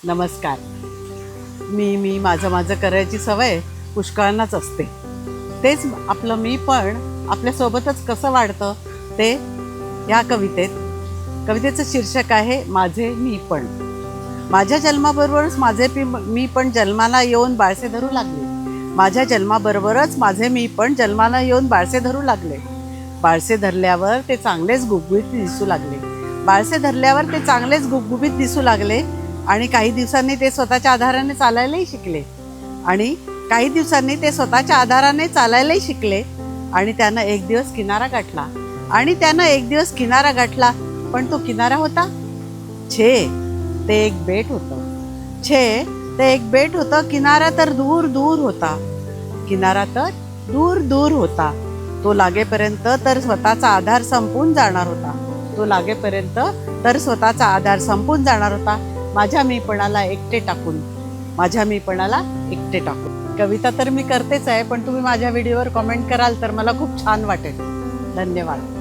नमस्कार. मी माझं करायची सवय पुष्कळांनाच असते. तेच आपलं मी पण आपल्यासोबतच कसं वाढतं ते या कवितेचं शीर्षक आहे माझे मी पण. माझ्या जन्माबरोबरच मी पण जन्माला येऊन बाळसे धरू लागले. माझ्या जन्माबरोबरच माझे मी पण जन्माला येऊन बाळसे धरू लागले. बाळसे धरल्यावर ते चांगलेच गुबगुबीत दिसू लागले आणि काही दिवसांनी ते स्वतःच्या आधाराने चालायलाही शिकले आणि त्यानं एक दिवस किनारा गाठला पण तो किनारा होता ते एक बेट होतं. किनारा तर दूर होता. तो लागेपर्यंत तर स्वतःचा आधार संपून जाणार होता. माझ्या मीपणाला एकटे टाकून. कविता तर मी करतेच आहे, पण तुम्ही माझ्या व्हिडिओवर कमेंट कराल तर मला खूप छान वाटेल. धन्यवाद.